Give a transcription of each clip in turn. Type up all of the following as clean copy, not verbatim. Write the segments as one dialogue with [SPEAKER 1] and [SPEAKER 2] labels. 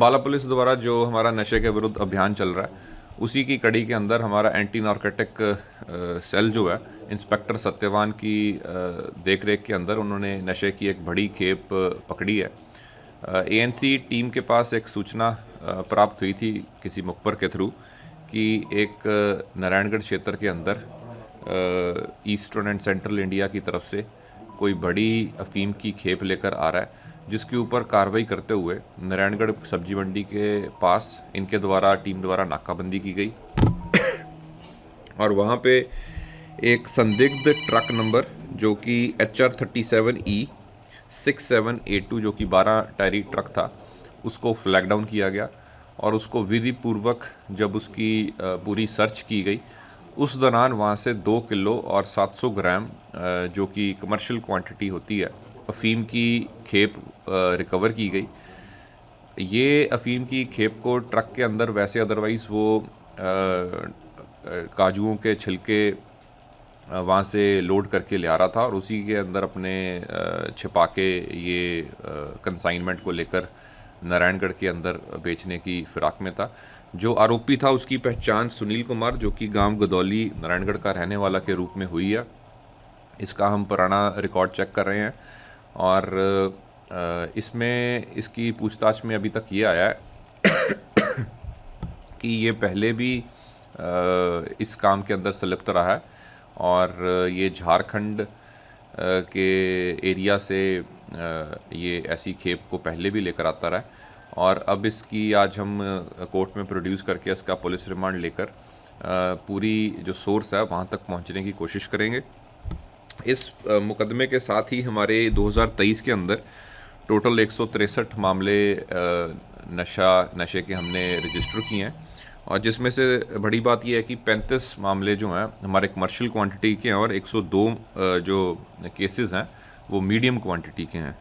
[SPEAKER 1] Ambala police द्वारा जो हमारा नशे के विरुद्ध अभियान चल रहा है, उसी की कड़ी के अंदर हमारा एंटी नारकोटिक सेल जो है, इंस्पेक्टर सत्यवान की देख रेख के अंदर उन्होंने नशे की एक बड़ी खेप पकड़ी है। एएनसी टीम के पास एक सूचना प्राप्त हुई थी किसी मुखबर के थ्रू कि एक नारायणगढ़ क्षेत्र के अंदर ईस्टर्न एंड सेंट्रल इंडिया की तरफ से कोई बड़ी अफीम की खेप लेकर आ रहा है, जिसके ऊपर कार्रवाई करते हुए नारायणगढ़ सब्जी मंडी के पास इनके द्वारा टीम द्वारा नाकाबंदी की गई और वहाँ पे एक संदिग्ध ट्रक नंबर जो कि HR37E6782 जो कि 12 टायरी ट्रक था, उसको फ्लैग डाउन किया गया और उसको विधि पूर्वक जब उसकी पूरी सर्च की गई, उस दौरान वहाँ से 2 किलो और 700 ग्राम जो कि कमर्शियल क्वांटिटी होती है अफ़ीम की खेप रिकवर की गई। ये अफ़ीम की खेप को ट्रक के अंदर वैसे अदरवाइज़ वो काजुओं के छिलके वहाँ से लोड करके ले आ रहा था और उसी के अंदर अपने छिपा के ये कंसाइनमेंट को लेकर नारायणगढ़ के अंदर बेचने की फिराक में था। जो आरोपी था उसकी पहचान सुनील कुमार जो कि गांव गदौली नारायणगढ़ का रहने वाला के रूप में हुई है। इसका हम पुराना रिकॉर्ड चेक कर रहे हैं और इसमें इसकी पूछताछ में अभी तक ये आया है कि ये पहले भी इस काम के अंदर संलिप्त रहा है और ये झारखंड के एरिया से ये ऐसी खेप को पहले भी लेकर आता रहा है और अब इसकी आज हम कोर्ट में प्रोड्यूस करके इसका पुलिस रिमांड लेकर पूरी जो सोर्स है वहाँ तक पहुँचने की कोशिश करेंगे। इस मुकदमे के साथ ही हमारे 2023 के अंदर टोटल 163 मामले नशे के हमने रजिस्टर किए हैं और जिसमें से बड़ी बात यह है कि 35 मामले जो हैं हमारे कमर्शियल क्वांटिटी के हैं और 102 जो केसेस हैं वो मीडियम क्वांटिटी के हैं।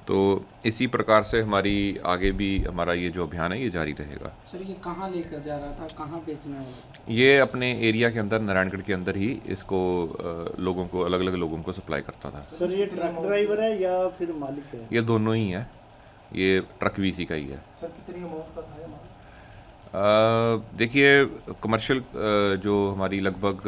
[SPEAKER 1] तो इसी प्रकार से हमारी आगे भी हमारा ये जो अभियान है ये जारी रहेगा।
[SPEAKER 2] सर ये कहाँ लेकर जा रहा था, कहाँ बेचने वाला?
[SPEAKER 1] ये अपने एरिया के अंदर नारायणगढ़ के अंदर ही इसको लोगों को अलग अलग लोगों को सप्लाई करता था।
[SPEAKER 2] सर ये ट्रक ड्राइवर है या फिर मालिक है?
[SPEAKER 1] ये दोनों ही हैं, ये ट्रक भी इसी का ही है।
[SPEAKER 2] सर कितनी अमाउंट का था?
[SPEAKER 1] देखिए कमर्शियल जो हमारी लगभग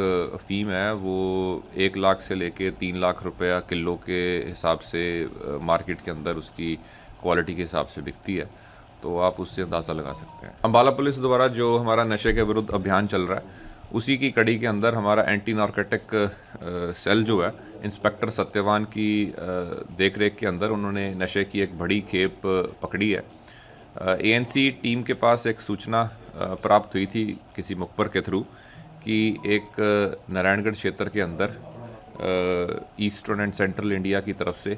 [SPEAKER 1] फ़ीम है वो 1 लाख से लेके 3 लाख रुपया किलो के हिसाब से मार्केट के अंदर उसकी क्वालिटी के हिसाब से बिकती है, तो आप उससे अंदाज़ा लगा सकते हैं। अम्बाला पुलिस द्वारा जो हमारा नशे के विरुद्ध अभियान चल रहा है, उसी की कड़ी के अंदर हमारा एंटी नारकोटिक सेल जो है, इंस्पेक्टर सत्यवान की देख रेख के अंदर उन्होंने नशे की एक बड़ी खेप पकड़ी है। एएनसी टीम के पास एक सूचना प्राप्त हुई थी किसी मुखबर के थ्रू कि एक नारायणगढ़ क्षेत्र के अंदर ईस्टर्न एंड सेंट्रल इंडिया की तरफ से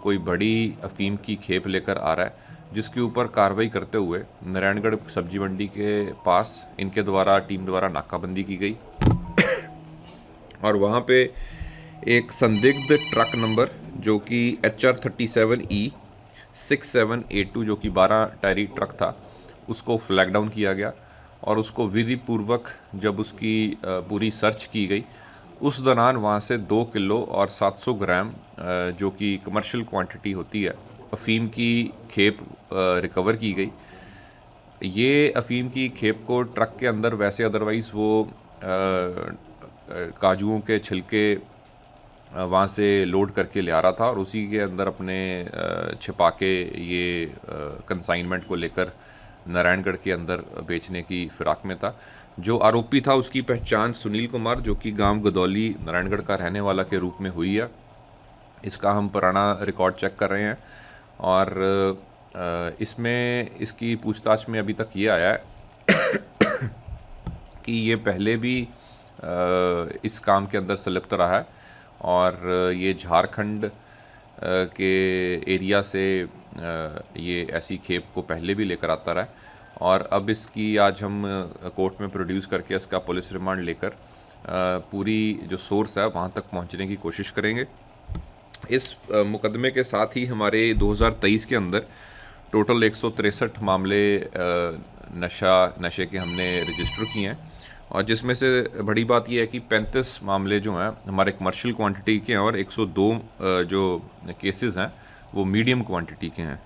[SPEAKER 1] कोई बड़ी अफीम की खेप लेकर आ रहा है, जिसके ऊपर कार्रवाई करते हुए नारायणगढ़ सब्जी मंडी के पास इनके द्वारा टीम द्वारा नाकाबंदी की गई और वहाँ पे एक संदिग्ध ट्रक नंबर जो कि HR37E6782 जो कि 12 टायरी ट्रक था, उसको फ्लैग डाउन किया गया और उसको विधि पूर्वक जब उसकी पूरी सर्च की गई, उस दौरान वहाँ से 2 किलो और 700 ग्राम जो कि कमर्शियल क्वांटिटी होती है अफ़ीम की खेप रिकवर की गई। ये अफ़ीम की खेप को ट्रक के अंदर वैसे अदरवाइज़ वो काजुओं के छिलके वहाँ से लोड करके ले आ रहा था और उसी के अंदर अपने छिपा के ये कंसाइनमेंट को लेकर नारायणगढ़ के अंदर बेचने की फिराक में था। जो आरोपी था उसकी पहचान सुनील कुमार जो कि गांव गदौली नारायणगढ़ का रहने वाला के रूप में हुई है। इसका हम पुराना रिकॉर्ड चेक कर रहे हैं और इसमें इसकी पूछताछ में अभी तक ये आया है कि ये पहले भी इस काम के अंदर संलिप्त रहा है और ये झारखंड के एरिया से ये ऐसी खेप को पहले भी लेकर आता रहा है और अब इसकी आज हम कोर्ट में प्रोड्यूस करके इसका पुलिस रिमांड लेकर पूरी जो सोर्स है वहाँ तक पहुँचने की कोशिश करेंगे। इस मुकदमे के साथ ही हमारे 2023 के अंदर टोटल 163 मामले नशे के हमने रजिस्टर किए हैं और जिसमें से बड़ी बात यह है कि 35 मामले जो हैं हमारे कमर्शियल क्वांटिटी के हैं और 102 जो केसेस हैं वो मीडियम क्वांटिटी के हैं।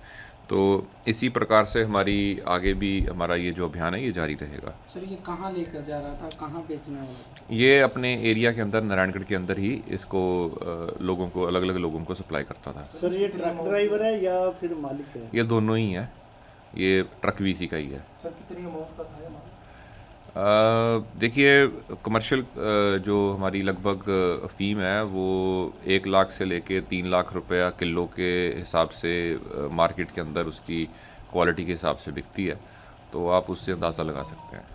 [SPEAKER 1] तो इसी प्रकार से हमारी आगे भी हमारा ये जो अभियान है ये जारी रहेगा।
[SPEAKER 2] सर ये कहाँ लेकर जा रहा था, कहाँ बेचने वाला?
[SPEAKER 1] ये अपने एरिया के अंदर, नारायणगढ़ के अंदर ही इसको लोगों को, अलग अलग लोगों को सप्लाई करता था।
[SPEAKER 2] सर ये ट्रक ड्राइवर है या फिर मालिक है?
[SPEAKER 1] ये दोनों ही हैं, ये ट्रक भी इसी का ही है।
[SPEAKER 2] सर कितनी अमाउंट का था ये माल?
[SPEAKER 1] देखिए, कमर्शियल जो हमारी लगभग फ़ीम है वो 1 लाख से लेके 3 लाख रुपया किलो के हिसाब से मार्केट के अंदर उसकी क्वालिटी के हिसाब से बिकती है, तो आप उससे अंदाज़ा लगा सकते हैं।